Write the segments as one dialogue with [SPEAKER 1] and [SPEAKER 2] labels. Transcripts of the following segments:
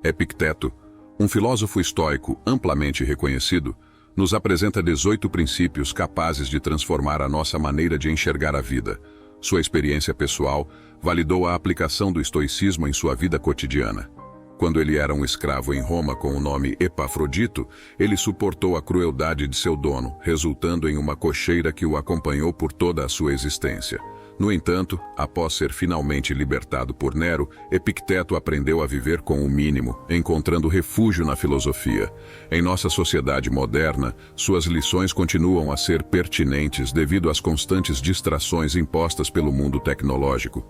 [SPEAKER 1] Epicteto, um filósofo estoico amplamente reconhecido, nos apresenta 18 princípios capazes de transformar a nossa maneira de enxergar a vida. Sua experiência pessoal validou a aplicação do estoicismo em sua vida cotidiana. Quando ele era um escravo em Roma com o nome Epafrodito, ele suportou a crueldade de seu dono, resultando em uma cocheira que o acompanhou por toda a sua existência. No entanto, após ser finalmente libertado por Nero, Epicteto aprendeu a viver com o mínimo, encontrando refúgio na filosofia. Em nossa sociedade moderna, suas lições continuam a ser pertinentes devido às constantes distrações impostas pelo mundo tecnológico.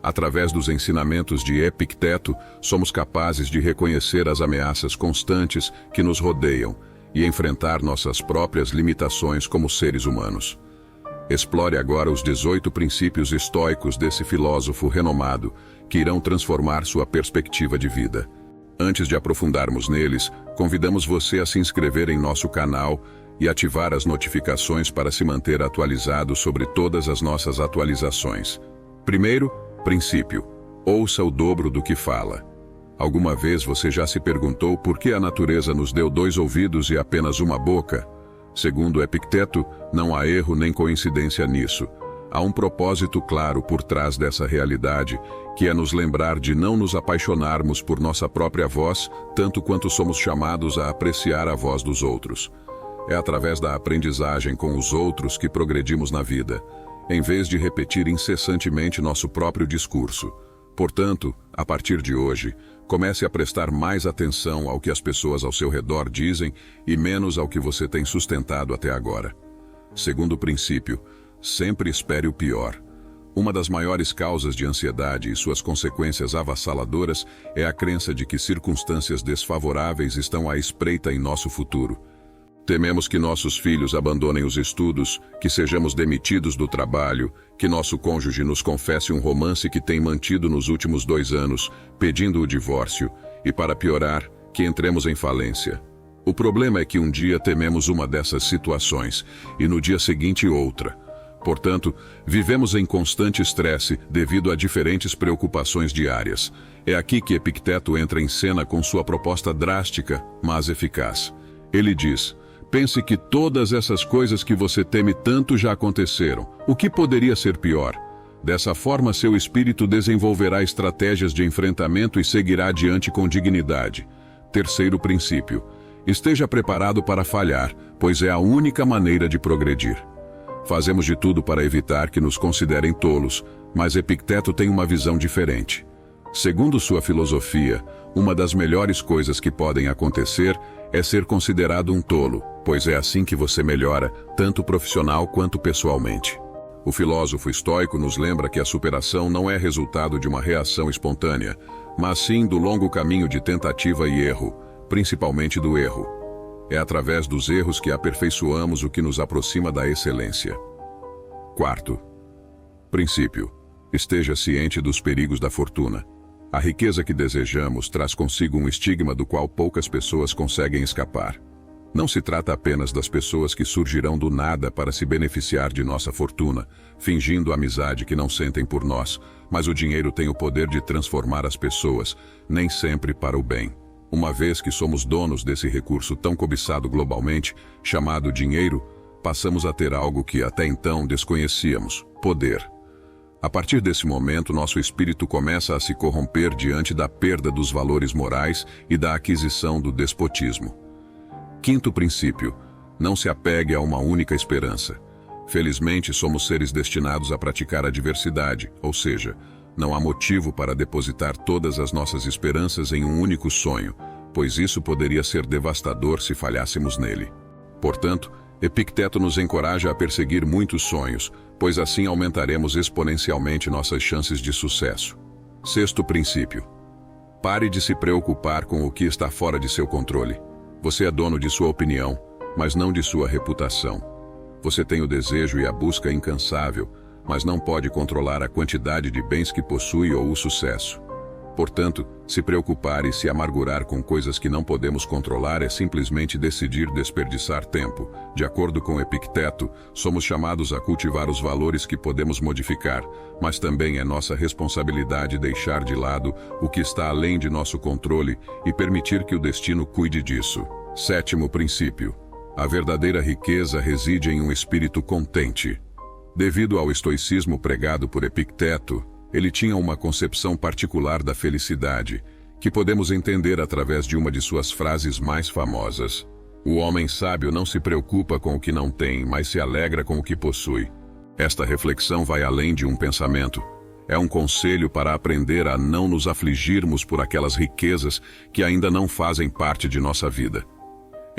[SPEAKER 1] Através dos ensinamentos de Epicteto, somos capazes de reconhecer as ameaças constantes que nos rodeiam e enfrentar nossas próprias limitações como seres humanos. Explore agora os 18 princípios estoicos desse filósofo renomado, que irão transformar sua perspectiva de vida. Antes de aprofundarmos neles, convidamos você a se inscrever em nosso canal e ativar as notificações para se manter atualizado sobre todas as nossas atualizações. Primeiro, princípio: ouça o dobro do que fala. Alguma vez você já se perguntou por que a natureza nos deu 2 ouvidos e apenas uma boca? Segundo Epicteto, não há erro nem coincidência nisso. Há um propósito claro por trás dessa realidade, que é nos lembrar de não nos apaixonarmos por nossa própria voz, tanto quanto somos chamados a apreciar a voz dos outros. É através da aprendizagem com os outros que progredimos na vida, em vez de repetir incessantemente nosso próprio discurso. Portanto, a partir de hoje, comece a prestar mais atenção ao que as pessoas ao seu redor dizem e menos ao que você tem sustentado até agora. Segundo princípio, sempre espere o pior. Uma das maiores causas de ansiedade e suas consequências avassaladoras é a crença de que circunstâncias desfavoráveis estão à espreita em nosso futuro. Tememos que nossos filhos abandonem os estudos, que sejamos demitidos do trabalho, que nosso cônjuge nos confesse um romance que tem mantido nos últimos 2 anos, pedindo o divórcio, e para piorar, que entremos em falência. O problema é que um dia tememos uma dessas situações, e no dia seguinte outra. Portanto, vivemos em constante estresse devido a diferentes preocupações diárias. É aqui que Epicteto entra em cena com sua proposta drástica, mas eficaz. Ele diz: pense que todas essas coisas que você teme tanto já aconteceram. O que poderia ser pior? Dessa forma, seu espírito desenvolverá estratégias de enfrentamento e seguirá adiante com dignidade. Terceiro princípio: esteja preparado para falhar, pois é a única maneira de progredir. Fazemos de tudo para evitar que nos considerem tolos, mas Epicteto tem uma visão diferente. Segundo sua filosofia, uma das melhores coisas que podem acontecer é ser considerado um tolo, pois é assim que você melhora, tanto profissional quanto pessoalmente. O filósofo estoico nos lembra que a superação não é resultado de uma reação espontânea, mas sim do longo caminho de tentativa e erro, principalmente do erro. É através dos erros que aperfeiçoamos o que nos aproxima da excelência. Quarto princípio: esteja ciente dos perigos da fortuna. A riqueza que desejamos traz consigo um estigma do qual poucas pessoas conseguem escapar. Não se trata apenas das pessoas que surgirão do nada para se beneficiar de nossa fortuna, fingindo amizade que não sentem por nós, mas o dinheiro tem o poder de transformar as pessoas, nem sempre para o bem. Uma vez que somos donos desse recurso tão cobiçado globalmente, chamado dinheiro, passamos a ter algo que até então desconhecíamos: poder. A partir desse momento, nosso espírito começa a se corromper diante da perda dos valores morais e da aquisição do despotismo. Quinto princípio: não se apegue a uma única esperança. Felizmente, somos seres destinados a praticar a diversidade, ou seja, não há motivo para depositar todas as nossas esperanças em um único sonho, pois isso poderia ser devastador se falhássemos nele. Portanto, Epicteto nos encoraja a perseguir muitos sonhos, pois assim aumentaremos exponencialmente nossas chances de sucesso. Sexto princípio: pare de se preocupar com o que está fora de seu controle. Você é dono de sua opinião, mas não de sua reputação. Você tem o desejo e a busca incansável, mas não pode controlar a quantidade de bens que possui ou o sucesso. Portanto, se preocupar e se amargurar com coisas que não podemos controlar é simplesmente decidir desperdiçar tempo. De acordo com Epicteto, somos chamados a cultivar os valores que podemos modificar, mas também é nossa responsabilidade deixar de lado o que está além de nosso controle e permitir que o destino cuide disso. Sétimo princípio. A verdadeira riqueza reside em um espírito contente. Devido ao estoicismo pregado por Epicteto, ele tinha uma concepção particular da felicidade, que podemos entender através de uma de suas frases mais famosas. O homem sábio não se preocupa com o que não tem, mas se alegra com o que possui. Esta reflexão vai além de um pensamento. É um conselho para aprender a não nos afligirmos por aquelas riquezas que ainda não fazem parte de nossa vida.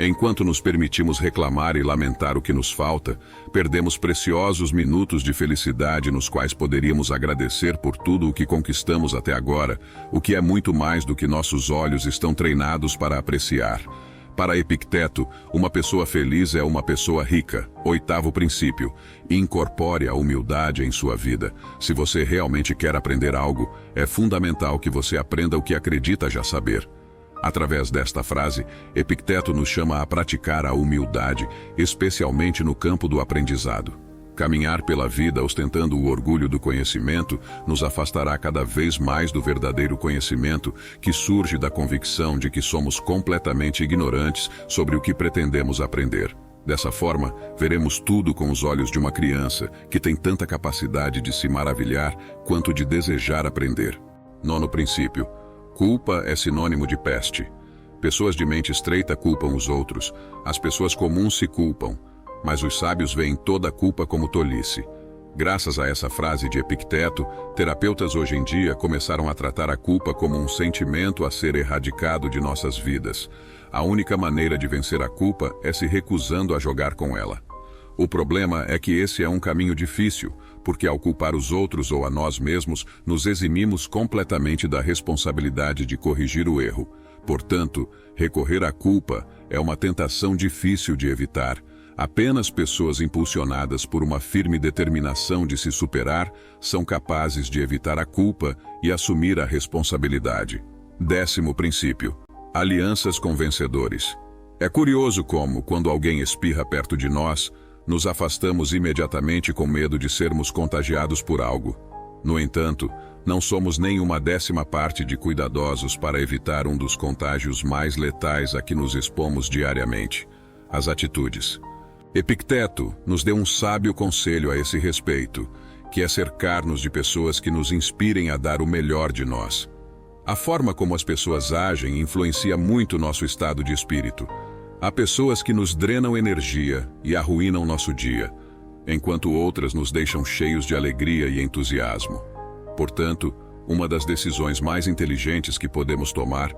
[SPEAKER 1] Enquanto nos permitimos reclamar e lamentar o que nos falta, perdemos preciosos minutos de felicidade nos quais poderíamos agradecer por tudo o que conquistamos até agora, o que é muito mais do que nossos olhos estão treinados para apreciar. Para Epicteto, uma pessoa feliz é uma pessoa rica. Oitavo princípio. Incorpore a humildade em sua vida. Se você realmente quer aprender algo, é fundamental que você aprenda o que acredita já saber. Através desta frase, Epicteto nos chama a praticar a humildade, especialmente no campo do aprendizado. Caminhar pela vida ostentando o orgulho do conhecimento nos afastará cada vez mais do verdadeiro conhecimento que surge da convicção de que somos completamente ignorantes sobre o que pretendemos aprender. Dessa forma, veremos tudo com os olhos de uma criança que tem tanta capacidade de se maravilhar quanto de desejar aprender. Nono princípio. Culpa é sinônimo de peste. Pessoas de mente estreita culpam os outros. As pessoas comuns se culpam, mas os sábios veem toda a culpa como tolice. Graças a essa frase de Epicteto, terapeutas hoje em dia começaram a tratar a culpa como um sentimento a ser erradicado de nossas vidas. A única maneira de vencer a culpa é se recusando a jogar com ela. O problema é que esse é um caminho difícil, porque ao culpar os outros ou a nós mesmos, nos eximimos completamente da responsabilidade de corrigir o erro. Portanto, recorrer à culpa é uma tentação difícil de evitar. Apenas pessoas impulsionadas por uma firme determinação de se superar são capazes de evitar a culpa e assumir a responsabilidade. Décimo princípio. Alianças com vencedores. É curioso como, quando alguém espirra perto de nós, nos afastamos imediatamente com medo de sermos contagiados por algo. No entanto, não somos nem uma 10ª parte de cuidadosos para evitar um dos contágios mais letais a que nos expomos diariamente: as atitudes. Epicteto nos deu um sábio conselho a esse respeito, que é cercar-nos de pessoas que nos inspirem a dar o melhor de nós. A forma como as pessoas agem influencia muito nosso estado de espírito. Há pessoas que nos drenam energia e arruinam nosso dia, enquanto outras nos deixam cheios de alegria e entusiasmo. Portanto, uma das decisões mais inteligentes que podemos tomar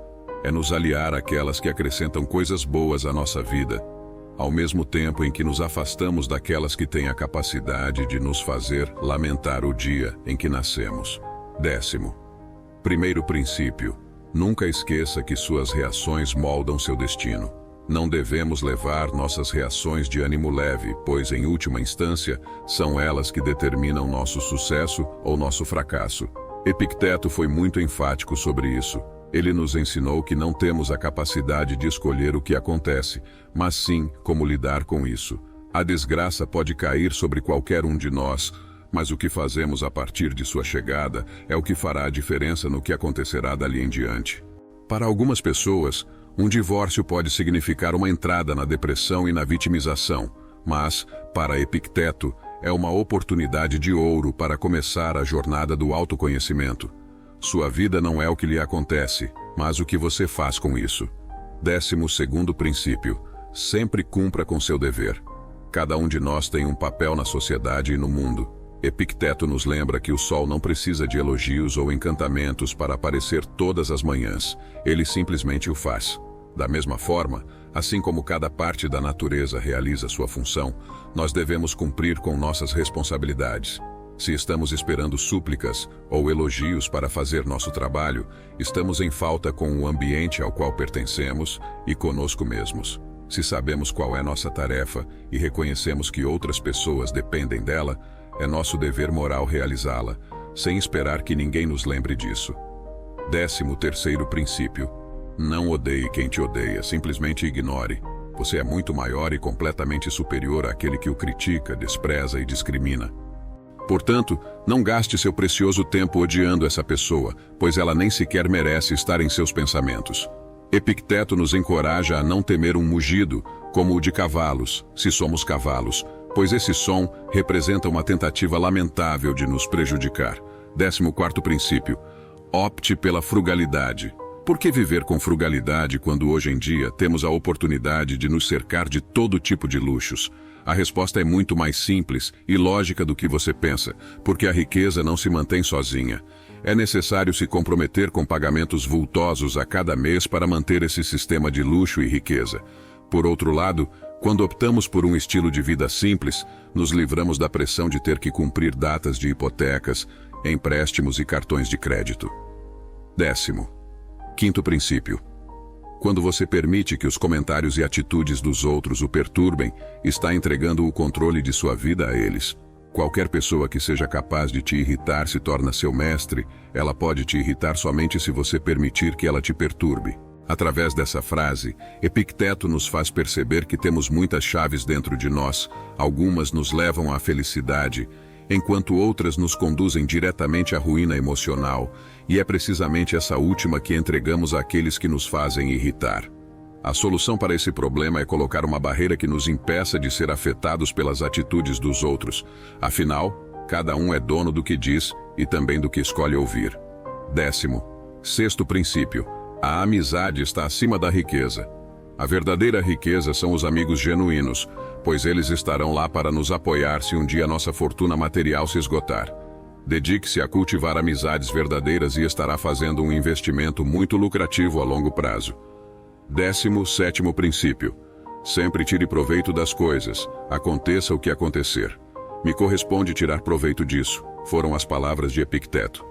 [SPEAKER 1] é nos aliar àquelas que acrescentam coisas boas à nossa vida, ao mesmo tempo em que nos afastamos daquelas que têm a capacidade de nos fazer lamentar o dia em que nascemos. Décimo. Primeiro princípio. Nunca esqueça que suas reações moldam seu destino. Não devemos levar nossas reações de ânimo leve, pois, em última instância, são elas que determinam nosso sucesso ou nosso fracasso. Epicteto foi muito enfático sobre isso. Ele nos ensinou que não temos a capacidade de escolher o que acontece, mas sim como lidar com isso. A desgraça pode cair sobre qualquer um de nós, mas o que fazemos a partir de sua chegada é o que fará a diferença no que acontecerá dali em diante. Para algumas pessoas, um divórcio pode significar uma entrada na depressão e na vitimização, mas, para Epicteto, é uma oportunidade de ouro para começar a jornada do autoconhecimento. Sua vida não é o que lhe acontece, mas o que você faz com isso. 12º princípio. Sempre cumpra com seu dever. Cada um de nós tem um papel na sociedade e no mundo. Epicteto nos lembra que o sol não precisa de elogios ou encantamentos para aparecer todas as manhãs. Ele simplesmente o faz. Da mesma forma, assim como cada parte da natureza realiza sua função, nós devemos cumprir com nossas responsabilidades. Se estamos esperando súplicas ou elogios para fazer nosso trabalho, estamos em falta com o ambiente ao qual pertencemos e conosco mesmos. Se sabemos qual é nossa tarefa e reconhecemos que outras pessoas dependem dela, é nosso dever moral realizá-la, sem esperar que ninguém nos lembre disso. 13º princípio. Não odeie quem te odeia, simplesmente ignore. Você é muito maior e completamente superior àquele que o critica, despreza e discrimina. Portanto, não gaste seu precioso tempo odiando essa pessoa, pois ela nem sequer merece estar em seus pensamentos. Epicteto nos encoraja a não temer um mugido, como o de cavalos, se somos cavalos, pois esse som representa uma tentativa lamentável de nos prejudicar. 14º princípio. Opte pela frugalidade. Por que viver com frugalidade quando hoje em dia temos a oportunidade de nos cercar de todo tipo de luxos? A resposta é muito mais simples e lógica do que você pensa, porque a riqueza não se mantém sozinha. É necessário se comprometer com pagamentos vultosos a cada mês para manter esse sistema de luxo e riqueza. Por outro lado, quando optamos por um estilo de vida simples, nos livramos da pressão de ter que cumprir datas de hipotecas, empréstimos e cartões de crédito. 15º princípio. Quando você permite que os comentários e atitudes dos outros o perturbem, está entregando o controle de sua vida a eles. Qualquer pessoa que seja capaz de te irritar se torna seu mestre. Ela pode te irritar somente se você permitir que ela te perturbe. Através dessa frase, Epicteto nos faz perceber que temos muitas chaves dentro de nós. Algumas nos levam à felicidade, enquanto outras nos conduzem diretamente à ruína emocional, e é precisamente essa última que entregamos àqueles que nos fazem irritar. A solução para esse problema é colocar uma barreira que nos impeça de ser afetados pelas atitudes dos outros. Afinal, cada um é dono do que diz e também do que escolhe ouvir. 16º princípio. A amizade está acima da riqueza. A verdadeira riqueza são os amigos genuínos, pois eles estarão lá para nos apoiar se um dia nossa fortuna material se esgotar. Dedique-se a cultivar amizades verdadeiras e estará fazendo um investimento muito lucrativo a longo prazo. 17º princípio. Sempre tire proveito das coisas, aconteça o que acontecer. Me corresponde tirar proveito disso, foram as palavras de Epicteto.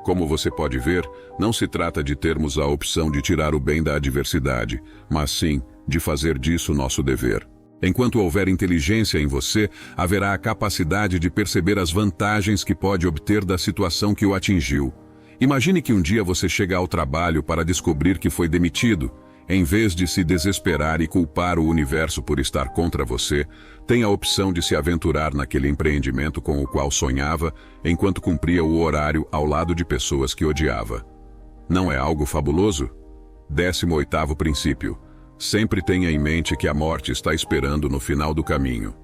[SPEAKER 1] Como você pode ver, não se trata de termos a opção de tirar o bem da adversidade, mas sim de fazer disso nosso dever. Enquanto houver inteligência em você, haverá a capacidade de perceber as vantagens que pode obter da situação que o atingiu. Imagine que um dia você chega ao trabalho para descobrir que foi demitido. Em vez de se desesperar e culpar o universo por estar contra você, tem a opção de se aventurar naquele empreendimento com o qual sonhava, enquanto cumpria o horário ao lado de pessoas que odiava. Não é algo fabuloso? 18º princípio. Sempre tenha em mente que a morte está esperando no final do caminho.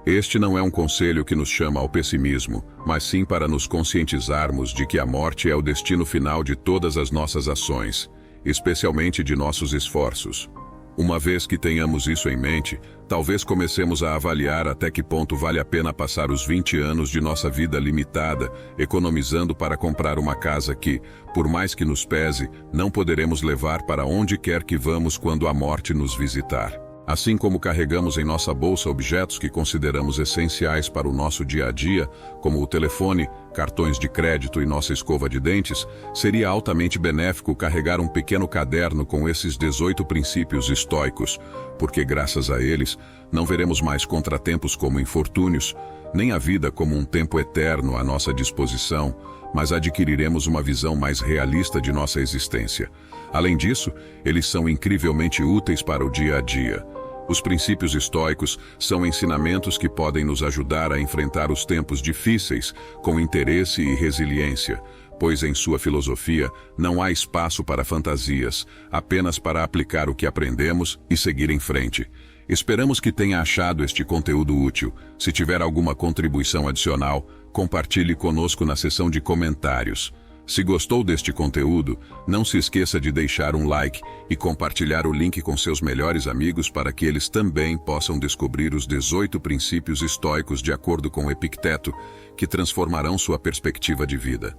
[SPEAKER 1] Este não é um conselho que nos chama ao pessimismo, mas sim para nos conscientizarmos de que a morte é o destino final de todas as nossas ações, especialmente de nossos esforços. Uma vez que tenhamos isso em mente, talvez comecemos a avaliar até que ponto vale a pena passar os 20 anos de nossa vida limitada, economizando para comprar uma casa que, por mais que nos pese, não poderemos levar para onde quer que vamos quando a morte nos visitar. Assim como carregamos em nossa bolsa objetos que consideramos essenciais para o nosso dia a dia, como o telefone, cartões de crédito e nossa escova de dentes, seria altamente benéfico carregar um pequeno caderno com esses 18 princípios estoicos, porque graças a eles não veremos mais contratempos como infortúnios, nem a vida como um tempo eterno à nossa disposição, mas adquiriremos uma visão mais realista de nossa existência. Além disso, eles são incrivelmente úteis para o dia a dia. Os princípios estoicos são ensinamentos que podem nos ajudar a enfrentar os tempos difíceis com interesse e resiliência, pois em sua filosofia não há espaço para fantasias, apenas para aplicar o que aprendemos e seguir em frente. Esperamos que tenha achado este conteúdo útil. Se tiver alguma contribuição adicional, compartilhe conosco na seção de comentários. Se gostou deste conteúdo, não se esqueça de deixar um like e compartilhar o link com seus melhores amigos para que eles também possam descobrir os 18 princípios estoicos de acordo com Epicteto, que transformarão sua perspectiva de vida.